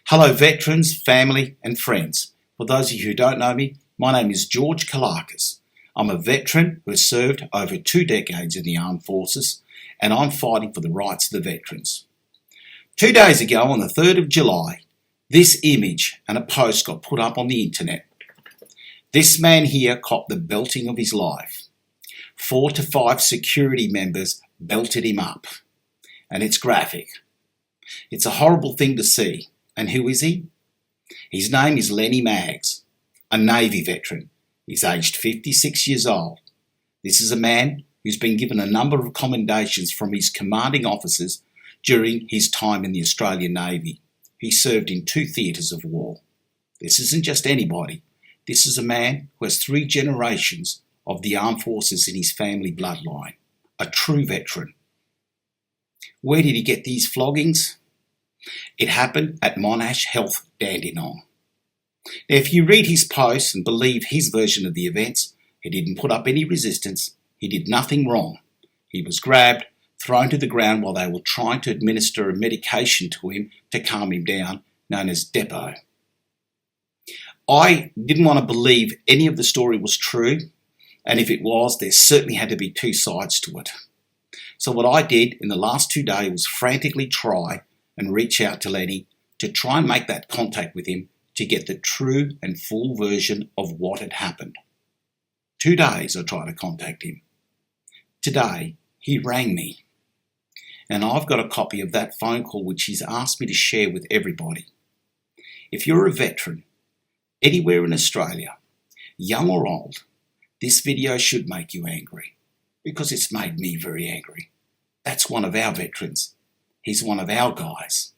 Hello veterans, family and friends. For those of you who don't know me, my name is George Kalakis. I'm a veteran who has served over 2 decades in the armed forces, and I'm fighting for the rights of the veterans. 2 days ago, on the 3rd of July, this image and a post got put up on the internet. This man here copped the belting of his life. 4 to 5 security members belted him up. And it's graphic. It's a horrible thing to see. And who is he? His name is Lenny Maggs, a Navy veteran. He's aged 56 years old. This is a man who's been given a number of commendations from his commanding officers during his time in the Australian Navy. He served in 2 theatres of war. This isn't just anybody. This is a man who has 3 generations of the armed forces in his family bloodline. A true veteran. Where did he get these floggings? It happened at Monash Health Dandenong. Now, if you read his posts and believe his version of the events, he didn't put up any resistance. He did nothing wrong. He was grabbed, thrown to the ground while they were trying to administer a medication to him to calm him down, known as Depo. I didn't want to believe any of the story was true, and if it was, there certainly had to be 2 sides to it. So what I did in the last 2 days was frantically try and reach out to Lenny to try and make that contact with him to get the true and full version of what had happened. 2 days I tried to contact him. Today, he rang me. And I've got a copy of that phone call which he's asked me to share with everybody. If you're a veteran, anywhere in Australia, young or old, this video should make you angry, because it's made me very angry. That's one of our veterans. He's one of our guys.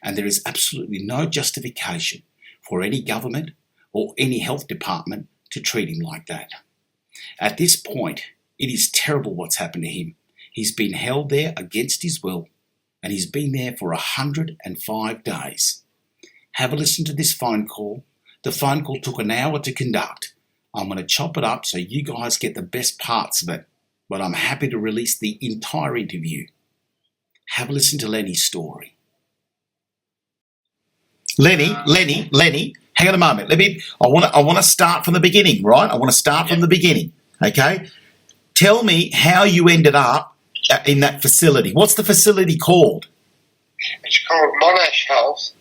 And there is absolutely no justification for any government or any health department to treat him like that. At this point, it is terrible what's happened to him. He's been held there against his will, and he's been there for 105 days. Have a listen to this phone call. The phone call took an hour to conduct. I'm going to chop it up so you guys get the best parts of it, but I'm happy to release the entire interview. Have a listen to Lenny's story. Lenny, hang on a moment. I want to start from the beginning, right? I want to start from the beginning, okay? Tell me how you ended up in that facility. What's the facility called? It's called Monash Health.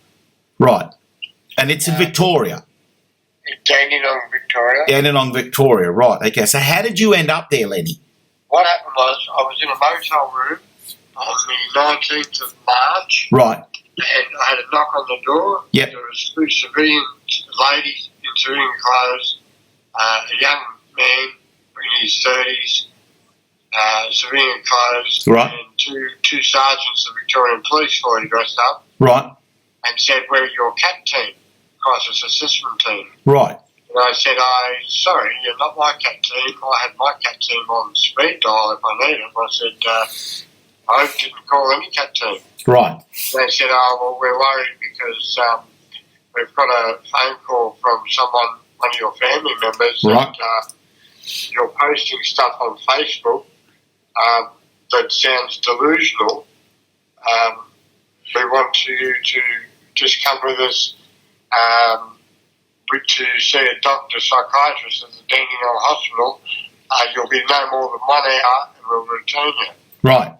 Right. And it's in Victoria. In Dandenong, Victoria. Dandenong, Victoria, right. Okay, so how did you end up there, Lenny? What happened was I was in a motel room on the 19th of March. Right. And I had a knock on the door. Yep. There was 2 civilian ladies in civilian clothes, a young man in his 30s, civilian clothes, right. And two sergeants of the Victorian Police fully dressed up. Right. And said, "We're your CAT team, crisis assessment team." Right. And I said, "Sorry, you're not my CAT team. I had my CAT team on speed dial if I need it." I said, "I didn't call any CAT team." Right. And they said, "Oh, well, we're worried because we've got a phone call from one of your family members, right. that you're posting stuff on Facebook that sounds delusional. We want you to just come with us to see a doctor, psychiatrist at the Dandenong Hospital. You'll be no more than 1 hour and we'll return you." Right.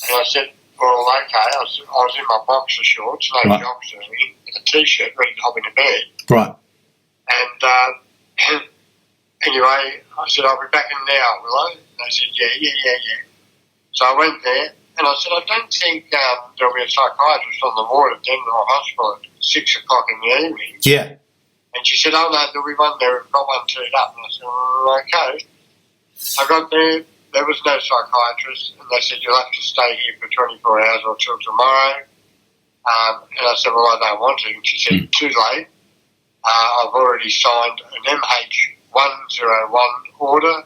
And I said, "Well, okay." I was in my boxer shorts, no right. jocks or anything, and a T-shirt, ready to hop into bed. Right. And anyway, I said, "I'll be back in an hour, will I?" And they said, yeah. So I went there, and I said, "I don't think there'll be a psychiatrist on the ward at Dandenong Hospital at 6 o'clock in the evening." Yeah. And she said, "Oh, no, there'll be one there. We've got one teed up." And I said, "Okay." I got there. There was no psychiatrist, and they said, "You'll have to stay here for 24 hours or till tomorrow." And I said, "Well, I don't want to." And she said, "Too late. I've already signed an MH101 order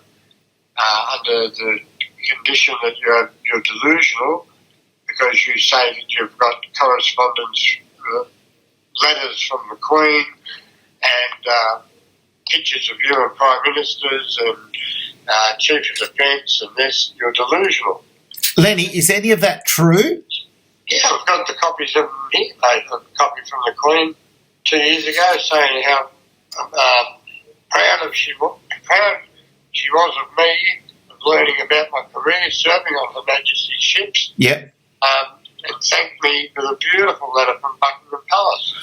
under the condition that you're delusional because you say that you've got correspondence, letters from the Queen and pictures of you and Prime Ministers and Chief of Defence and this. You're delusional." Lenny, is any of that true? Yeah, I've got the copies of them here, mate. A copy from the Queen 2 years ago saying how proud she was of me, of learning about my career, serving on Her Majesty's ships. Yep. And thanked me with a beautiful letter from Buckingham Palace.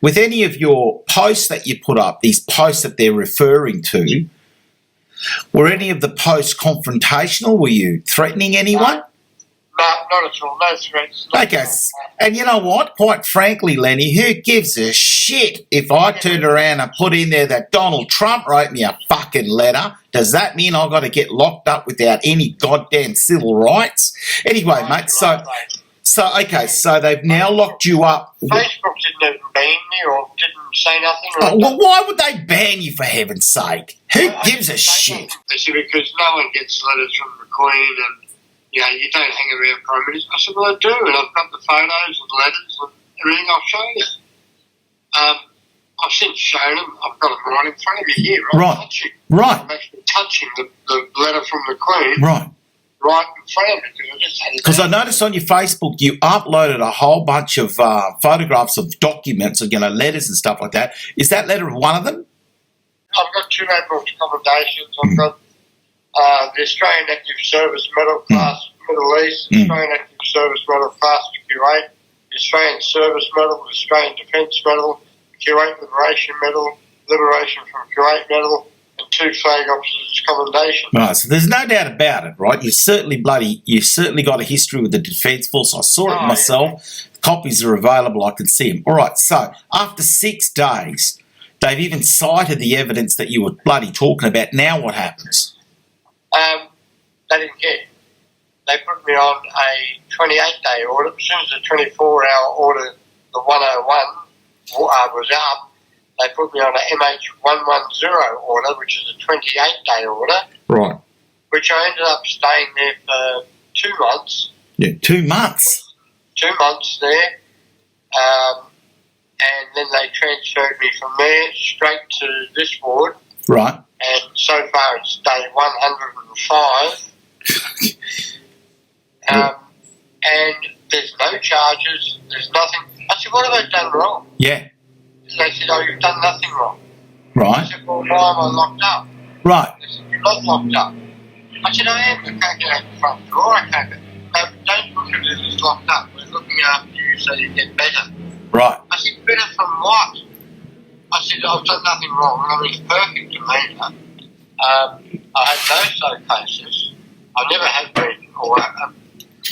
With any of your posts that you put up, these posts that they're referring to, were any of the posts confrontational? Were you threatening anyone? No, not at all. No threats. Okay, and you know what? Quite frankly, Lenny, who gives a shit if I turned around and put in there that Donald Trump wrote me a fucking letter? Does that mean I've got to get locked up without any goddamn civil rights? Anyway, mate, so they've now locked you up. Facebook didn't even ban me or didn't say nothing. Well, why would they ban you, for heaven's sake? Who gives a shit? They said because no one gets letters from the Queen and you don't hang around Prime Minister. I said, well, I do, and I've got the photos and letters and everything. I'll show you. I've since shown them. I've got them right in front of me here. I'm actually touching the letter from the Queen. Right in front of me because I noticed on your Facebook you uploaded a whole bunch of photographs of documents, letters and stuff like that. Is that letter one of them? I've got 2 notebooks commendations. I've got the Australian Active Service Medal Class Middle East, Australian Active Service Medal Class Kuwait, the Australian Service Medal, the Australian Defence Medal, Kuwait Liberation Medal, Liberation from Kuwait Medal, and 2 Flag Officers' Commendation. Right, so there's no doubt about it, right? You've certainly got a history with the Defence Force. I saw it myself. Yeah. Copies are available. I can see them. All right, so after 6 days, they've even cited the evidence that you were bloody talking about. Now what happens? They didn't care. They put me on a 28-day order. As soon as the 24-hour order, the 101, was up, they put me on a MH110 order, which is a 28-day order. Right. Which I ended up staying there for 2 months. Yeah, 2 months. 2 months there. And then they transferred me from there straight to this ward. Right. And so far it's day 105. And there's no charges, there's nothing. I said, what have I done wrong? Yeah. They said, oh, you've done nothing wrong. Right. I said, well, why am I locked up? Right. They said, you're not locked up. I said, I am. I can't get out the front door. I can't get. No, don't look at it as locked up. We're looking after you so you get better. Right. I said, better from what? I said, I've done nothing wrong. I mean, it's perfect demeanour. I had no psychosis. I never have been or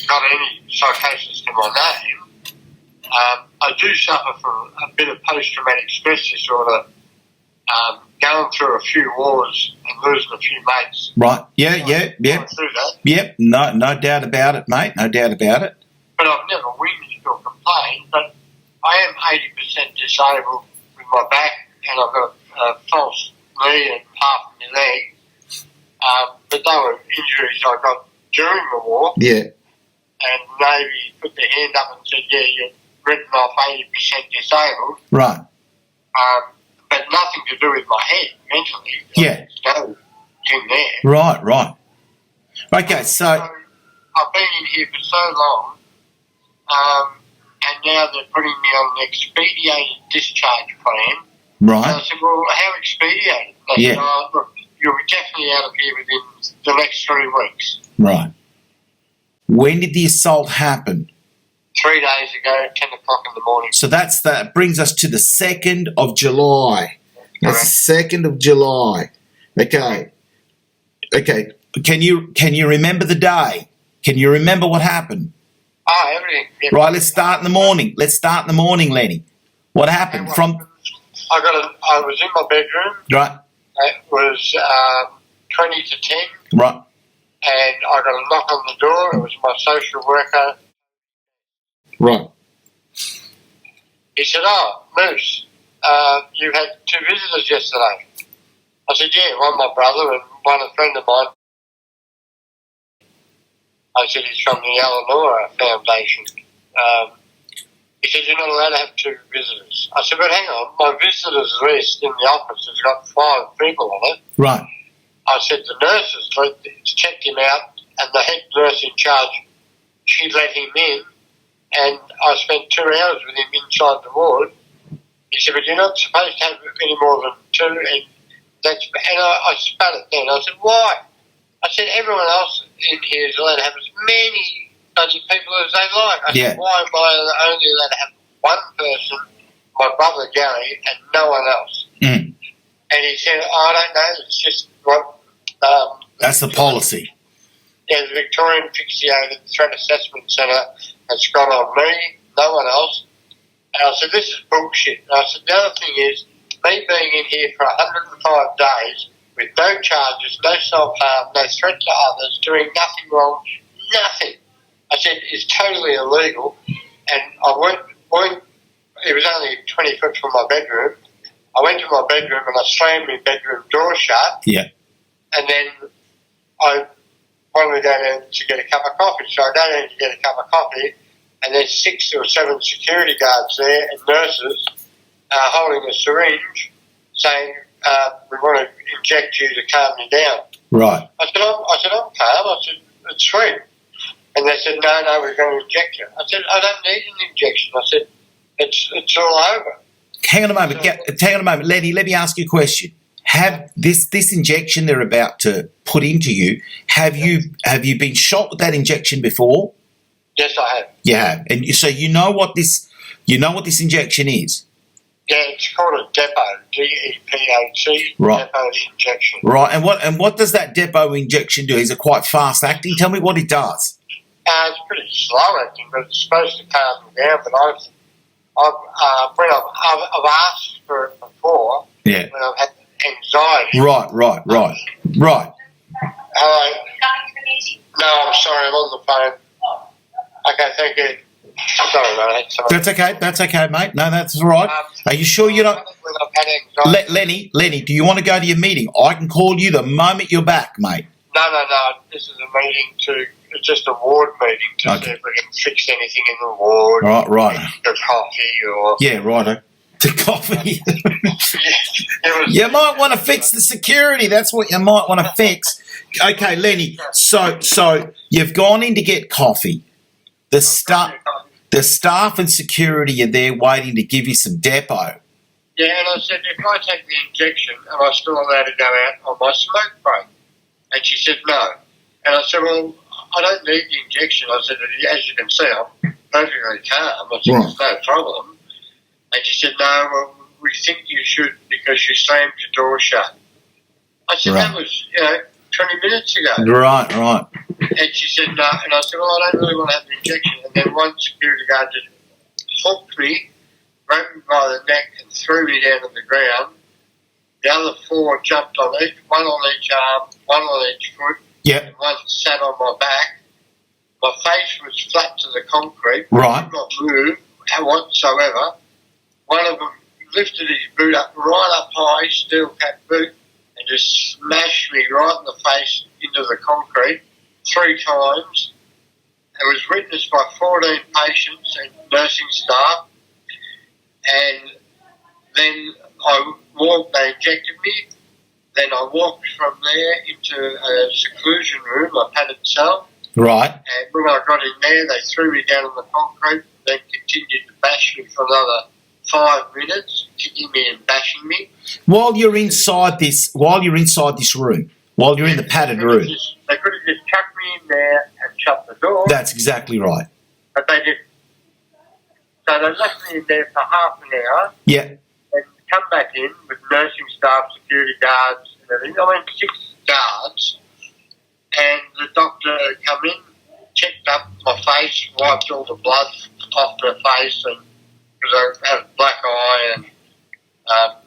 got any psychosis to my name. I do suffer from a bit of post-traumatic stress disorder, going through a few wars and losing a few mates. Right. Yeah. Through that. Yep. No doubt about it, mate. No doubt about it. But I've never whinged or complained. But I am 80% disabled with my back, and I've got a false knee and half of my leg. But they were injuries I got during the war. Yeah. And Navy put their hand up and said, yeah, you're written off 80% disabled. Right. But nothing to do with my head, mentally. Yeah. There's no thing there. Right. Okay, so I've been in here for so long, and now they're putting me on an expedited discharge plan. Right. And I said, well, how expedited? They said, oh, look, you'll be definitely out of here within the next 3 weeks. Right. When did the assault happen? 3 days ago, 10 o'clock in the morning. So that brings us to the 2nd of July. That's the 2nd of July. Okay. Can you remember the day? Can you remember what happened? Oh, everything. Right, let's start in the morning. Lenny. What happened? I was in my bedroom. Right. It was 20 to 10. Right. And I got a knock on the door. It was my social worker. Right. He said, oh, Moose, you had 2 visitors yesterday. I said, yeah, one my brother and one a friend of mine. I said, he's from the Eleanor Foundation. He said, you're not allowed to have 2 visitors. I said, but hang on, my visitors list in the office has got 5 people on it. Right. I said, the nurses checked him out and the head nurse in charge, she let him in, and I spent 2 hours with him inside the ward. He said, but you're not supposed to have any more than 2, and I spat at then. I said, why? I said, everyone else in here is allowed to have as many bloody people as they like. I said, why am I only allowed to have one person, my brother Gary, and no one else? Mm. And he said, I don't know, it's just what... That's the policy. Yeah, the Victorian Fixated Threat Assessment Centre has got on me, no one else. And I said, this is bullshit. And I said, the other thing is, me being in here for 105 days with no charges, no self-harm, no threat to others, doing nothing wrong, nothing. I said, it's totally illegal. And I went, it was only 20 foot from my bedroom. I went to my bedroom and I slammed my bedroom door shut. Yeah. And then I wanted to go down to get a cup of coffee. So I go down to get a cup of coffee, and there's 6 or 7 security guards there and nurses holding a syringe saying, we want to inject you to calm you down. Right. I said, I'm calm. I said, it's sweet. And they said, no, we're going to inject you. I said, I don't need an injection. I said, it's all over. Hang on a moment. Lenny, let me ask you a question. Have this injection they're about to put into you, have you been shot with that injection before? Yes, I have. You have. And so you know what this injection is? Yeah, it's called a depot, DEPOT, right. Depot injection. Right. And what does that depot injection do? Is it quite fast acting? Tell me what it does. It's pretty slow acting, but it's supposed to calm you down. But I've asked for it before. Yeah. When I've had anxiety. Right. Hello. No, I'm sorry, I'm on the phone. Okay, thank you. Sorry, mate. That's okay, mate. No, that's all right. Are you sure you don't... Lenny, do you want to go to your meeting? I can call you the moment you're back, mate. No. This is a meeting it's just a ward meeting to see if we can fix anything in the ward. Right. The coffee or... Yeah, righto. The coffee. Yeah, you might want to fix the security. That's what you might want to fix. Okay, Lenny. So you've gone in to get coffee. The staff and security are there waiting to give you some depot. Yeah, and I said, if I take the injection, am I still allowed to go out on my smoke break? And she said, no. And I said, well, I don't need the injection. I said, as you can see, I'm perfectly calm. I said, there's no problem. And she said, no, well, we think you should because you slammed your door shut. I said, that was, 20 minutes ago. Right. And she said, no. And I said, well, I don't really want to have the injection. And then one security guard just hooked me, grabbed me by the neck and threw me down to the ground. The other 4 jumped on one on each arm, one on each foot. Yep. And one sat on my back. My face was flat to the concrete. Right. I did not move whatsoever. One of them lifted his boot up right up high, steel cap boot, and just smashed me right in the face into the concrete 3 times. It was witnessed by 14 patients and nursing staff. And then they injected me. Then I walked from there into a seclusion room, a padded cell. Right. And when I got in there, they threw me down on the concrete, then continued to bash me for another 5 minutes, kicking me and bashing me. While you're inside this room, while you're in the padded room. They could have just chucked me in there and shut the door. That's exactly right. But they didn't. So they left me in there for half an hour. Yeah. And come back in with nursing staff, security guards, and everything. I mean, 6 guards. And the doctor come in, checked up my face, wiped all the blood off my face, and because I had a black eye, and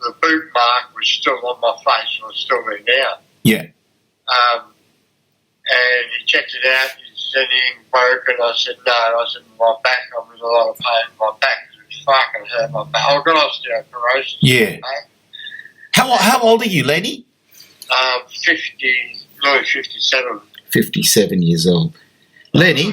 the boot mark was still on my face, it was still there now. Yeah. And he checked it out. He said anything broken. I said no. I said my back. I was in a lot of pain. My back was fucking hurt. My back. I've got osteoporosis. Yeah. How old are you, Lenny? 57. 57 years old. Lenny.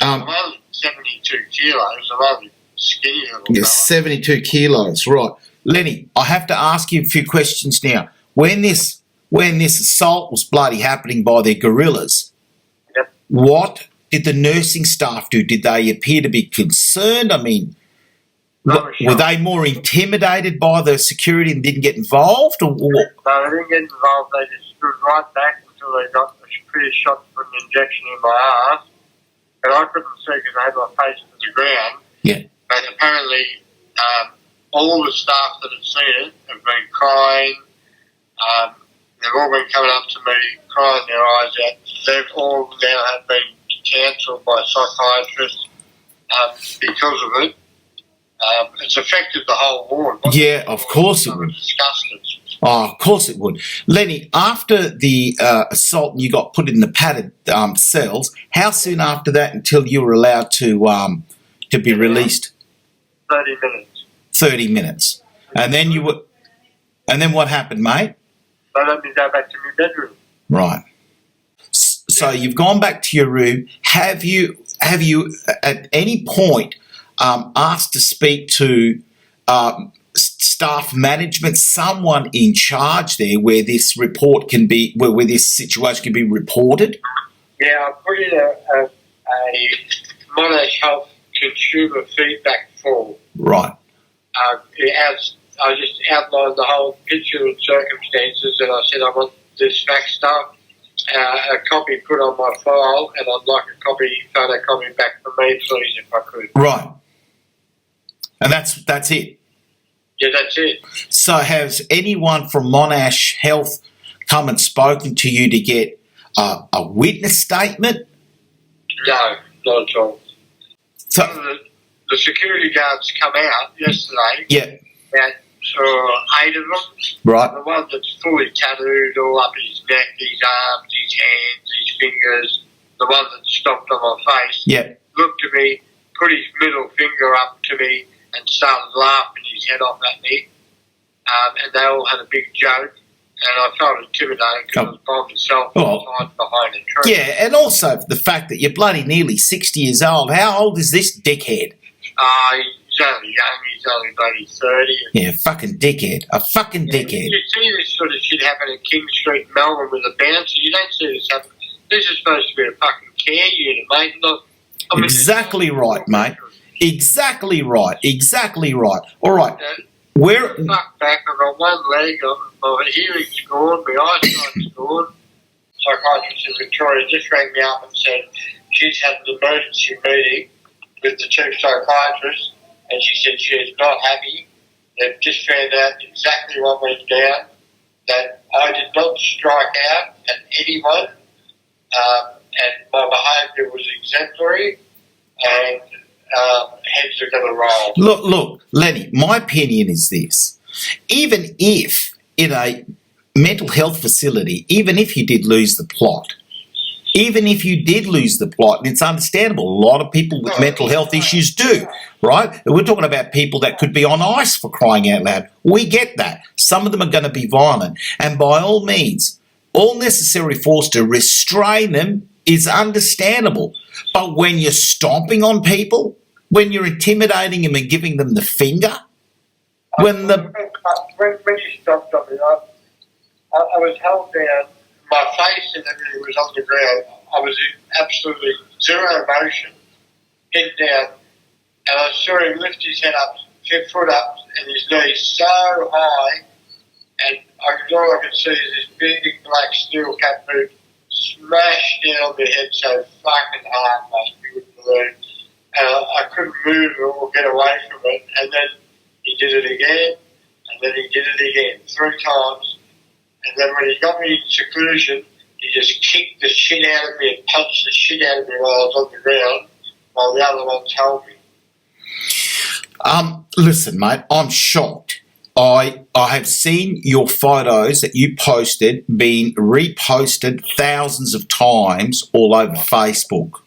I'm only 72 kilos. I'm only skinny little You're 72 kilos, right. Lenny, I have to ask you a few questions now. When this assault was bloody happening by the guerrillas, what did the nursing staff do? Did they appear to be concerned? I mean, were they more intimidated by the security and didn't get involved? Or No, they didn't get involved. They just stood right back until they got a clear shot for an injection in my ass. But I couldn't see because I had my face to the ground. Yeah. But apparently, all the staff that had seen it have been crying. They've all been coming up to me, crying their eyes out. They've all now have been cancelled by psychiatrists because of it. It's affected the whole ward. Yeah, of course it would. Disgusted. Oh, of course it would. Lenny, after the assault and you got put in the padded cells, how soon after that until you were allowed to be released? 30 minutes. 30 minutes. And then you were, and then what happened, mate? They let me go back to my bedroom. Right. So you've gone back to your room. Have you at any point asked to speak to staff management, someone in charge there, where this report can be, where this situation can be reported? Yeah, I put in a Monash Health consumer feedback form. Right. I just outlined the whole picture and circumstances, and I said I want this fact stuff, a copy put on my file, and I'd like a photocopy back for me, please, if I could. Right. And that's it. Yeah, that's it. So has anyone from Monash Health come and spoken to you to get a witness statement? No, not at all. So the security guards come out yesterday. Yeah. And 8 of them. Right. The one that's fully tattooed all up his neck, his arms, his hands, his fingers. The one that stomped on my face. Yeah. Looked at me, put his middle finger up to me, and started laughing his head off at me. And they all had a big joke. And I felt intimidated because I was by myself hiding behind a tree. Yeah, and also the fact that you're bloody nearly 60 years old. How old is this dickhead? He's only young. He's only bloody 30. Yeah, fucking dickhead. A fucking dickhead. You see this sort of shit happen in King Street, Melbourne, with a bouncer. You don't see this happen. This is supposed to be a fucking care unit, mate. Exactly right, mate. Exactly right. Exactly right. All right. Where? Fuck back. I've got one leg. My hearing's gone. My eyesight's gone. Psychiatrist in Victoria just rang me up and said she's had an emergency meeting with the chief psychiatrist, and she said she is not happy. They've just found out exactly what went down, that I did not strike out at anyone, and my behaviour was exemplary, and heads are going to roll. Look, Lenny, my opinion is this. Even if in a mental health facility, even if you did lose the plot, and it's understandable, a lot of people with mental health issues do, right? We're talking about people that could be on ice, for crying out loud. We get that. Some of them are going to be violent. And by all means, all necessary force to restrain them is understandable. But when you're stomping on people, when you're intimidating them and giving them the finger, when you stopped on me, I was held down. My face and everything was on the ground. I was in absolutely zero motion, head down, and I saw him lift his head up, 10 foot up, and his knees so high, and all I could see is this big black steel cap boot smashed down on my head so fucking hard, mate, you wouldn't believe. And I couldn't move or get away from it, and then he did it again, and then he did it again, 3 times. And then when he got me in seclusion, he just kicked the shit out of me and punched the shit out of me while I was on the ground, while the other ones held me. Listen, mate, I'm shocked. I have seen your photos that you posted being reposted thousands of times all over Facebook.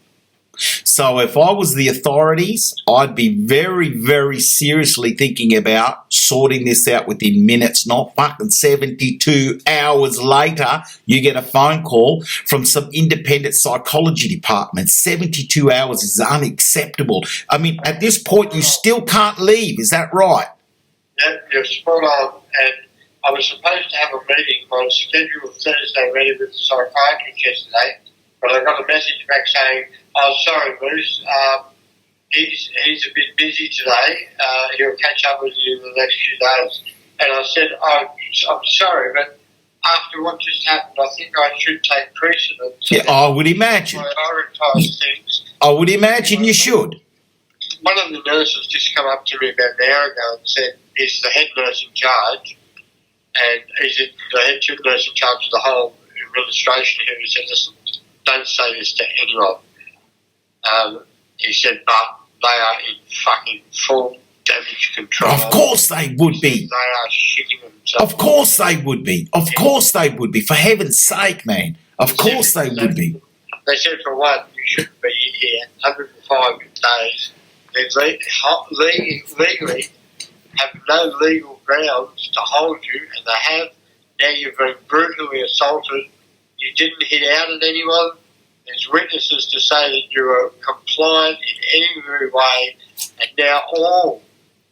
So if I was the authorities, I'd be very, very seriously thinking about sorting this out within minutes, not fucking 72 hours later. You get a phone call from some independent psychology department. 72 hours is unacceptable. I mean, at this point, you still can't leave. Is that right? Yeah, you're spot on. And I was supposed to have a meeting on scheduled Thursday ready with the psychiatrist yesterday, But I got a message back saying, "Oh, sorry, Bruce. He's a bit busy today. He'll catch up with you in the next few days." And I said, "I'm sorry, but after what just happened, I think I should take precedence." Yeah, I would imagine. Prioritise things. I would imagine you should. One of the nurses just come up to me about an hour ago and said, he's the head nurse in charge, and he's the head nurse in charge of the whole administration here. He said, "Listen, don't say this to anyone." He said, "But they are in fucking full damage control." Of course they would be. They are shitting themselves. Of course they would be. Of course they would be. For heaven's sake, man. Of course they would be. They said, for one, you shouldn't be here 105 days. They legally have no legal grounds to hold you, and they have. Now you've been brutally assaulted. You didn't hit out at anyone. There's witnesses to say that you were compliant in any way, and now all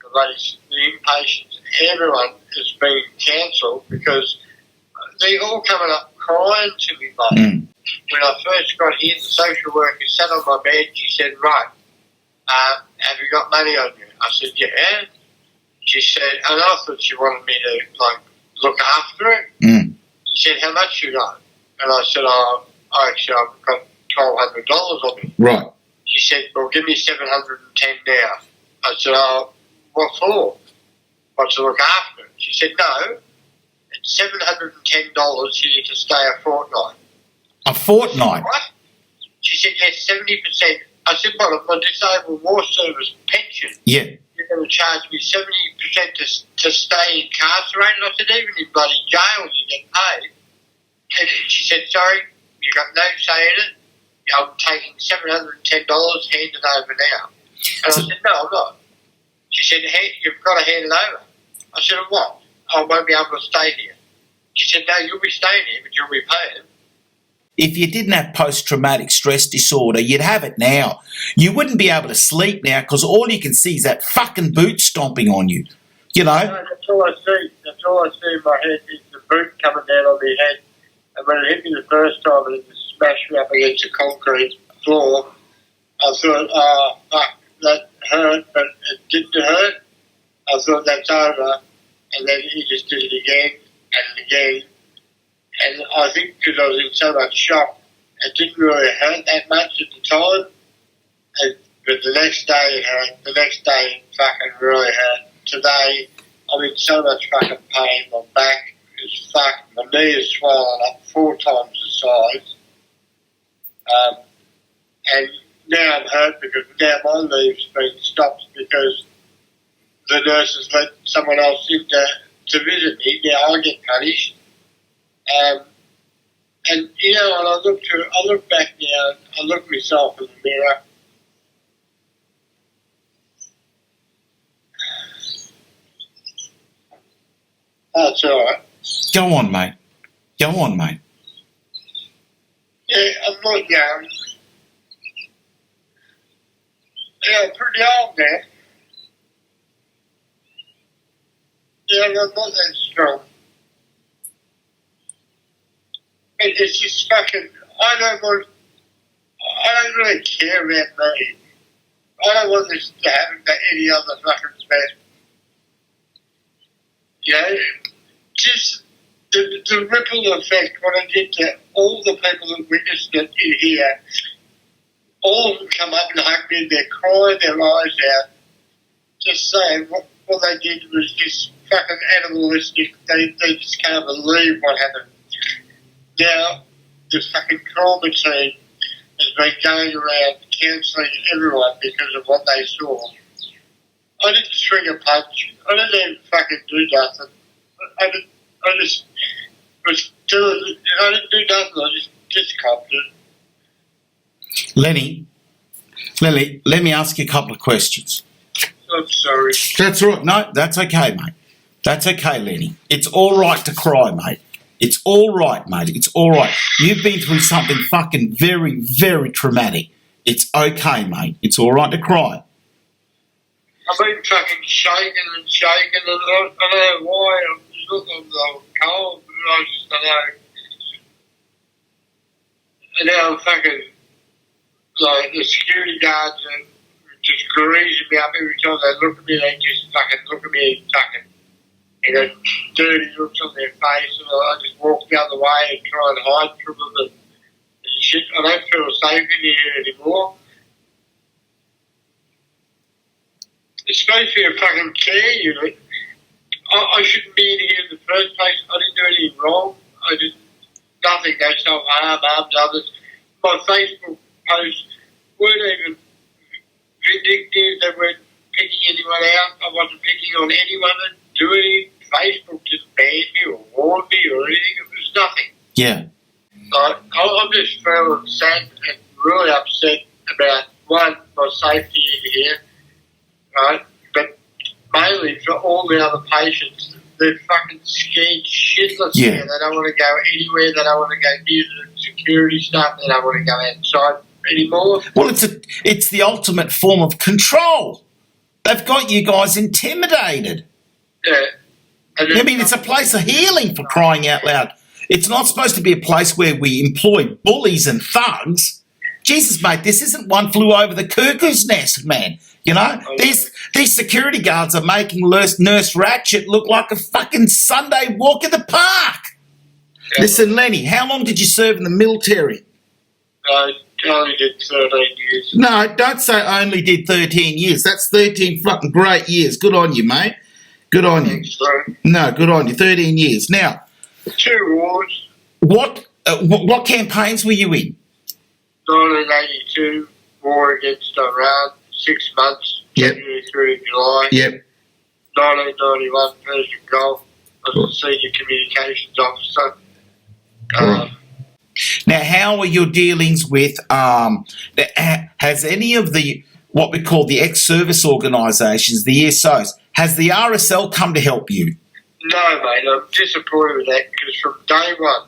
the inpatients, everyone is being cancelled because they're all coming up crying to me, mate. When I first got here, the social worker sat on my bed. She said, "Right, have you got money on you?" I said, "Yeah." She said, and I thought she wanted me to look after it. She said, "How much you got?" And I said, "Actually, I've got $1,200 on me." Right. She said, "Well, give me $710 now." I said, "Oh, what for?" "I to look after it." She said, "No, it's $710 here to stay a fortnight." A fortnight? What? She said, "Yes, 70%. I said, "What, of my disabled war service pension? Yeah. You're going to charge me 70% to stay incarcerated?" I said, "Even in bloody jail you get paid." And she said, "Sorry, you got no say in it. I'm taking $710, hand it over now." And I said, "No, I'm not." She said, "You've got to hand it over." I said, "What? I won't be able to stay here." She said, "No, you'll be staying here, but you'll be paying." If you didn't have post-traumatic stress disorder, you'd have it now. You wouldn't be able to sleep now because all you can see is that fucking boot stomping on you. You know? No, that's all I see. That's all I see in my head is the boot coming down on my head. And when it hit me the first time and it just smashed me up against the concrete floor, I thought, fuck, that hurt, but it didn't hurt. I thought, that's over. And then he just did it again and again. And I think because I was in so much shock, it didn't really hurt that much at the time. But the next day it hurt. The next day it fucking really hurt. Today I'm in so much fucking pain. My back is fucked. My knee is swollen up 4 times the size. And now I'm hurt because now my leave's been stopped because the nurses let someone else in to visit me. Now I get punished. And you know, when I look back now, I look myself in the mirror. That's all right. Go on, mate. Go on, mate. Yeah, I'm not young. Yeah, I'm pretty old now. Yeah, I'm not that strong. It's just fucking, I don't really care about me. I don't want this to happen to any other fucking man. You know, just the ripple effect, what I did to all the people that witnessed it in here, all of them come up and hug me and they're crying their eyes out, just saying what they did was just fucking animalistic. They just can't believe what happened. Now, the fucking trauma team has been going around counselling everyone because of what they saw. I didn't swing a punch. I didn't even fucking do nothing. I just was doing. I didn't do nothing. I just copped it. Lenny, let me ask you a couple of questions. I'm sorry. That's all right. No, that's okay, mate. That's okay, Lenny. It's all right to cry, mate. It's all right, mate. It's all right. You've been through something fucking very, very traumatic. It's okay, mate. It's all right to cry. I've been fucking shaking and shaking, and I don't know why. I'm just looking cold, but I just don't know. And now I'm fucking, like, the security guards are just greasing me up every time they look at me. They just fucking look at me and fucking, and got dirty looks on their face, and I just walk the other way and try and hide from them and shit. I don't feel safe in here anymore. It's supposed to be a fucking care unit. I shouldn't be in here in the first place. I didn't do anything wrong. I did nothing. They self-harm, harmed others. My Facebook posts weren't even vindictive. They weren't picking anyone out. I wasn't picking on anyone that do anything. Facebook didn't ban me or warn me or anything. It was nothing. Yeah. I'm just feeling sad and really upset about, one, my safety in here, right? But mainly for all the other patients, they're fucking scared shitless here. They don't want to go anywhere. They don't want to go near the security stuff. They don't want to go outside anymore. Well, it's the ultimate form of control. They've got you guys intimidated. Yeah. I mean, it's a place of healing, for crying out loud. It's not supposed to be a place where we employ bullies and thugs. Jesus, mate, this isn't one flew over the cuckoo's nest, man. You know, these security guards are making Nurse Ratchet look like a fucking Sunday walk in the park. Yeah. Listen, Lenny, how long did you serve in the military? I only did 13 years. No, don't say only did 13 years. That's 13 fucking great years. Good on you, mate. Good on you. No, good on you. 13 years. Now, 2 wars. What campaigns were you in? 1982, war against Iran, 6 months, January through to July. Yep. 1991, Persian Gulf. I was a senior communications officer. Now, how are your dealings with, has any of the, what we call the ex-service organisations, the ESOs, has the RSL come to help you? No, mate, I'm disappointed with that because from day one,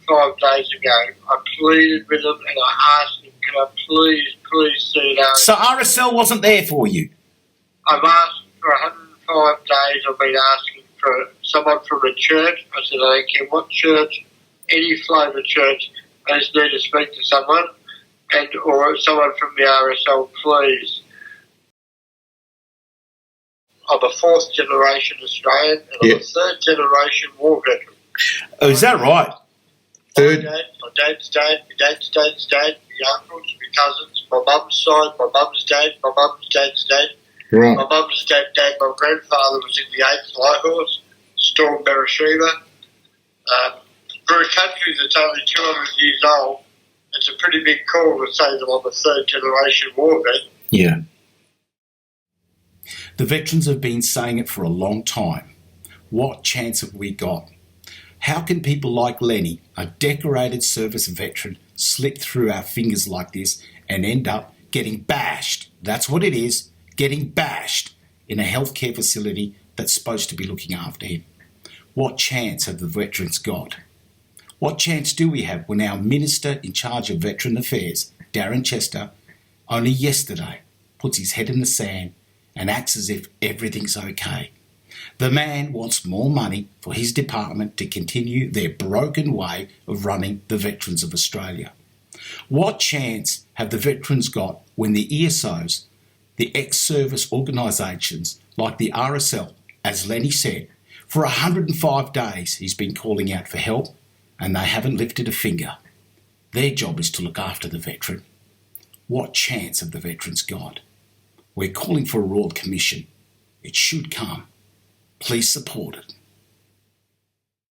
105 days ago, I pleaded with them and I asked them, can I please see an RSL? So RSL wasn't there for you? I've asked for 105 days. I've been asking for someone from a church. I said, I don't care what church, any flavour church, I just need to speak to someone or someone from the RSL, please. I'm a 4th generation Australian and I'm a 3rd generation war veteran. Oh, is that right? Third. My dad's dad, my dad's dad's dad, my uncles, my cousins, my mum's side, my mum's dad, my mum's dad's dad. Right. My mum's dad, my grandfather was in the 8th Light Horse, stormed Beersheba. For a country that's only 200 years old, it's a pretty big call to say that I'm a 3rd generation war vet. Yeah. The veterans have been saying it for a long time. What chance have we got? How can people like Lenny, a decorated service veteran, slip through our fingers like this and end up getting bashed? That's what it is, getting bashed in a healthcare facility that's supposed to be looking after him. What chance have the veterans got? What chance do we have when our Minister in charge of Veteran Affairs, Darren Chester, only yesterday puts his head in the sand and acts as if everything's okay? The man wants more money for his department to continue their broken way of running the veterans of Australia. What chance have the veterans got when the ESOs, the ex-service organisations like the RSL, as Lenny said, for 105 days he's been calling out for help and they haven't lifted a finger? Their job is to look after the veteran. What chance have the veterans got? We're calling for a Royal Commission. It should come. Please support it.